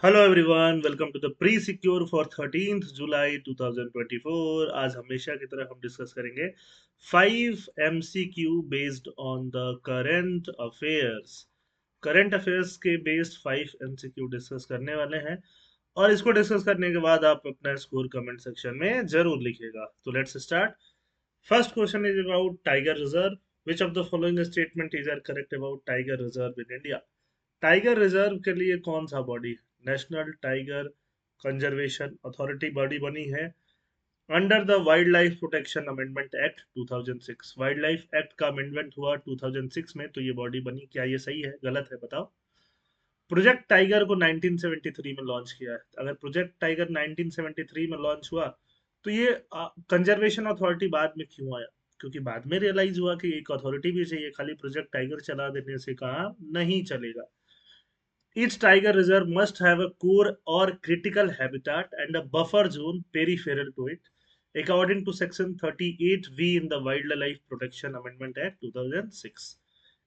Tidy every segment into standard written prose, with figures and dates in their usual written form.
Hello everyone, welcome to the pre secure for 13th July 2024। आज हमेशा की तरह हम डिस्कस करेंगे 5 MCQ based on the current affairs. Current affairs के बेस्ड 5 एमसीक्यू डिस्कस करने वाले हैं और इसको डिस्कस करने के बाद आप अपना स्कोर कमेंट सेक्शन में जरूर लिखिएगा। तो let's start. First question is about tiger reserve. Which of the following statement is are correct about tiger reserve in India? Tiger reserve के लिए कौन सा body, national tiger conservation authority body बनी है under the wild life protection amendment act 2006? Wild life act का amendment हुआ 2006 में, तो ये बॉडी बनी। क्या ये सही है गलत है बताओ? प्रोजेक्ट टाइगर को 1973 में लॉन्च किया है। अगर प्रोजेक्ट टाइगर 1973 में लॉन्च हुआ तो ये कंजर्वेशन अथॉरिटी बाद में क्यों आया? क्योंकि बाद में रियलाइज हुआ कि एक अथॉरिटी भी चाहिए, खाली प्रोजेक्ट टाइगर चला देने से काम नहीं चलेगा। Each tiger reserve must have a core or critical habitat and a buffer zone peripheral to it, according to Section 38V in the Wildlife Protection Amendment Act 2006।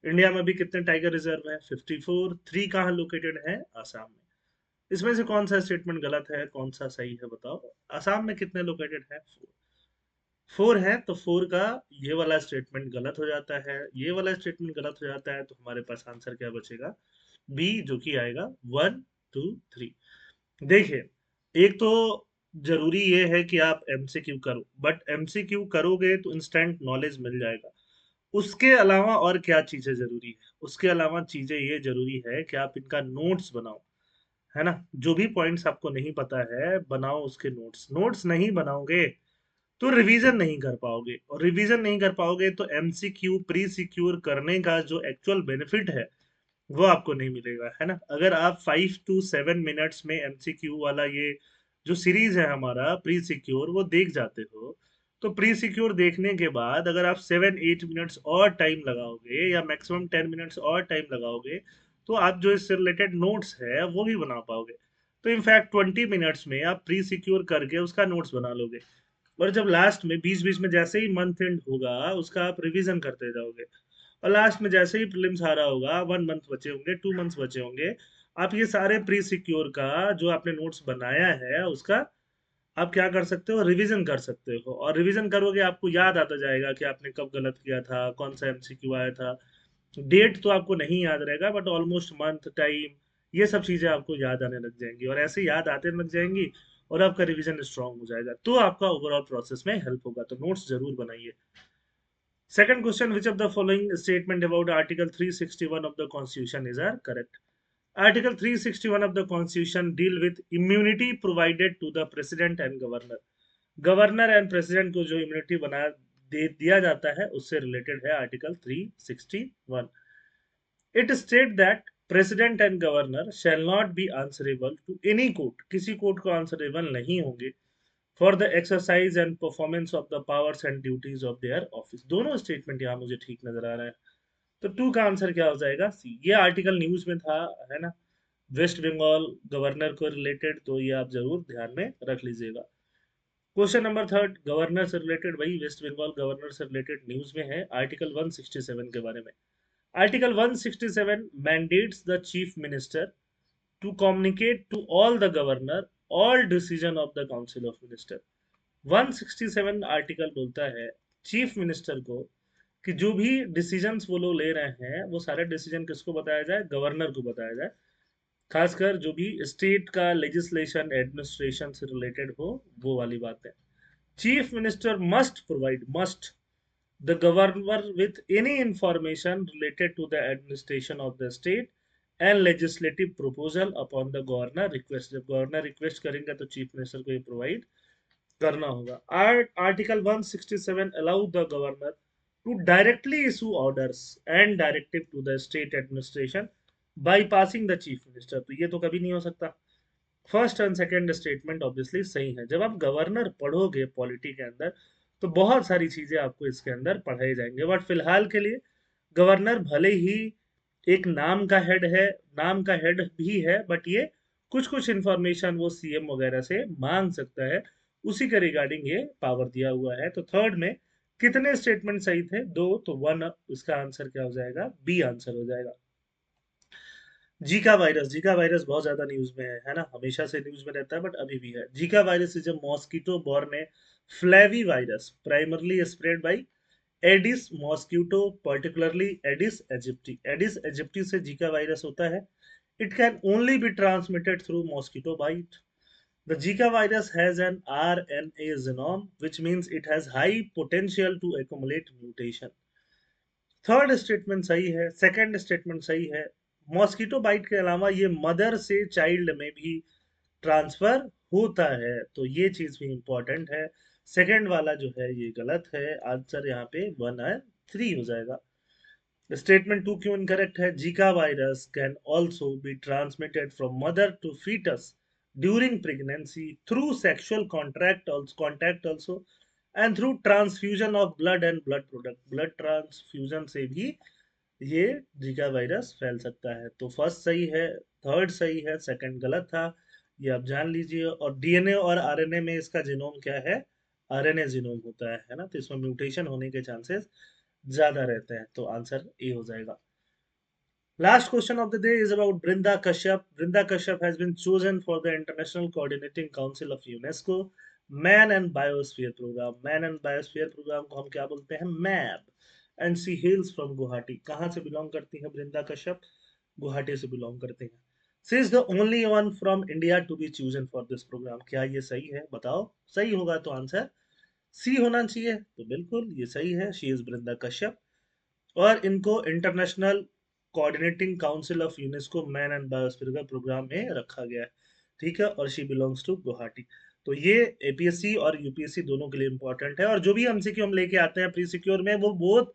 India में भी कितने टाइगर रिजर्व है? 54। 3 कहाँ लोकेटेड है? आसाम में। इसमें से कौन सा स्टेटमेंट गलत है, कौन सा सही है बताओ? आसाम में कितने लोकेटेड है? 4 है, तो 4 का ये वाला स्टेटमेंट गलत हो जाता है, ये वाला स्टेटमेंट गलत हो जाता है, तो हमारे पास आंसर क्या बचेगा? बी, जो कि आएगा 1 2 3। देखिए, एक तो जरूरी ये है कि आप एमसीक्यू करो, बट एमसीक्यू करोगे तो इंस्टेंट नॉलेज मिल जाएगा। उसके अलावा और क्या चीजें जरूरी है? उसके अलावा चीजें ये जरूरी है कि आप इनका नोट्स बनाओ, है ना? जो भी पॉइंट्स आपको नहीं पता है बनाओ उसके नोट्स। नोट्स नहीं बनाओगे तो रिवीजन नहीं कर पाओगे, और रिवीजन नहीं कर पाओगे तो एमसीक्यू प्री सिक्योर करने का जो एक्चुअल बेनिफिट है वो आपको नहीं मिलेगा, है ना? अगर आप 5 to 7 मिनट्स में एमसीक्यू वाला ये जो सीरीज है हमारा प्री सिक्योर वो देख जाते हो, तो प्री सिक्योर देखने के बाद अगर आप 7-8 मिनट्स और टाइम लगाओगे या मैक्सिमम 10 मिनट्स और टाइम लगाओगे, तो आप जो इससे रिलेटेड नोट्स है वो भी बना पाओगे। तो इनफैक्ट 20 मिनट्स में आप प्री सिक्योर करके उसका नोट्स बना लोगे, और जब लास्ट में बीच बीच में जैसे ही मंथ एंड होगा उसका आप रिवीजन करते जाओगे, और लास्ट में जैसे ही प्रीलिम्स आ रहा होगा, 1 मंथ बचे होंगे, 2 मंथ्स बचे होंगे, आप ये सारे प्री सिक्योर का जो आपने नोट्स बनाया है उसका आप क्या कर सकते हो? रिवीजन कर सकते हो। और रिवीजन करोगे आपको याद आता जाएगा कि आपने कब गलत किया था, कौन सा एमसीक्यू आया था। डेट तो आपको नहीं याद रहेगा, बट ऑलमोस्ट मंथ, टाइम, ये सब चीजें आपको याद आने लग जाएंगी, और ऐसे याद आते लग जाएंगी और आपका रिवीजन स्ट्रांग हो जाएगा, तो आपका ओवरऑल प्रोसेस में हेल्प होगा। तो नोट्स जरूर बनाइए। Second question, which of the following statement about Article 361 of the Constitution is are correct? Article 361 of the Constitution deal with immunity provided to the President and Governor. Governor and president को जो immunity बना दिया जाता है उससे related है article 361। It state that president and governor shall not be answerable to any court, किसी court को आंसरेबल नहीं होंगे for the exercise and performance of the powers and duties of their office. दोनों स्टेटमेंट यहाँ मुझे ठीक नजर आ रहा है, तो 2 का आंसर क्या हो जाएगा? सी। ये आर्टिकल न्यूज में था, है ना? वेस्ट बंगाल गवर्नर को रिलेटेड, तो ये आप जरूर ध्यान में रख लीजिएगा। क्वेश्चन नंबर थर्ड, गवर्नर से रिलेटेड, वही वेस्ट बंगाल गवर्नर से रिलेटेड न्यूज में है, आर्टिकल 167 के बारे में। Article 167 mandates the chief minister to communicate to all the governor all decision of the council of minister. 167 article बोलता है चीफ मिनिस्टर को कि जो भी डिसीजंस वो लोग ले रहे हैं वो सारे डिसीजन किसको बताया जाए? गवर्नर को बताया जाए। खासकर जो भी स्टेट का लेजिस्लेशन एडमिनिस्ट्रेशन से रिलेटेड हो, वो वाली बात है। Chief minister must the governor with any information related to the administration of the state and legislative proposal upon the governor request। जब गवर्नर रिक्वेस्ट करेंगे तो चीफ मिनिस्टर को ये प्रोवाइड करना होगा। Article 167 allow the governor to directly issue orders and directive to the state administration bypassing the chief minister। तो ये तो कभी नहीं हो सकता। First and second statement obviously सही है। जब आप गवर्नर पढ़ोगे पॉलिटी के अंदर तो बहुत सारी चीजें आपको इसके अंदर पढ़ाई जाएंगे, बट फिलहाल के लिए गवर्नर भले ही एक नाम का हेड है, नाम का हेड भी है, बट ये कुछ कुछ इंफॉर्मेशन वो सीएम वगैरह से मांग सकता है, उसी के रिगार्डिंग ये पावर दिया हुआ है। तो थर्ड में कितने स्टेटमेंट सही थे? 2, तो 1 इसका आंसर क्या हो जाएगा? बी आंसर हो जाएगा। जीका वायरस बहुत ज्यादा न्यूज में है ना, हमेशा से न्यूज में रहता है बट अभी भी है। Zika virus is a mosquito borne flavi virus primarily spread by Aedes mosquito, particularly Aedes aegypti. Aedes aegypti से जीका वायरस होता है। It can only be transmitted through mosquito bite. The Zika virus has an RNA genome, which means it has high potential to accumulate mutation. Third statement सही है, second statement सही है। Mosquito bite के अलावा ये mother से child में भी ट्रांसफर होता है, तो ये चीज भी इंपॉर्टेंट है। सेकंड वाला जो है ये गलत है, आंसर यहाँ पे 1 और 3 हो जाएगा। स्टेटमेंट 2 क्यों इनकरेक्ट है? Zika virus can also be transmitted from mother to foetus during pregnancy through sexual contact also and through transfusion of blood and blood product. Blood transfusion से भी ये जीका वायरस फैल सकता है। तो फर्स्ट सही है, थर्ड सही है, सेकंड गलत था, ये आप जान लीजिए। और डीएनए और आरएनए में इसका जीनोम क्या है? आरएनए जीनोम होता है ना, तो इसमें म्यूटेशन होने के चांसेस ज्यादा रहते हैं, तो आंसर ए हो जाएगा। Last question of the day is about Brinda Kashyap. Brinda Kashyap has been chosen for the International Coordinating Council of UNESCO Man and Biosphere Program. Man and Biosphere Program को हम क्या बोलते हैं? मैब। And she hails from Guwahati. कहाँ से belong करती है Brinda Kashyap? गुवाहाटी से बिलोंग करती हैं। She is the only one from India to be chosen for this program. क्या ये सही है? बताओ। सही होगा तो आंसर सी होना चाहिए, तो बिल्कुल ये सही है। She is Brinda Kashyap. और इनको international coordinating council of UNESCO man and biosphere का प्रोग्राम में रखा गया है। ठीक है, और शी बिलोंग्स टू गुवाहाटी। तो ये एपीएससी और यूपीएससी दोनों के लिए इंपॉर्टेंट है, और जो भी एमसीक्यू हम लेके आते हैं प्री सिक्योर में वो बोथ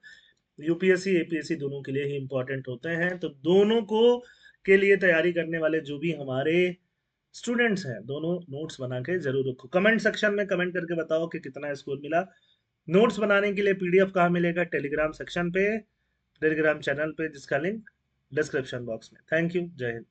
यूपीएससी एपीएससी दोनों के लिए ही इंपॉर्टेंट होते हैं। तो दोनों को के लिए तैयारी करने वाले जो भी हमारे स्टूडेंट्स हैं, दोनों नोट्स बना के जरूर रखो। कमेंट सेक्शन में कमेंट करके बताओ कि कितना स्कोर मिला। नोट्स बनाने के लिए पीडीएफ कहाँ मिलेगा? टेलीग्राम सेक्शन पे, टेलीग्राम चैनल पे, जिसका लिंक डिस्क्रिप्शन बॉक्स में। थैंक यू, जय हिंद।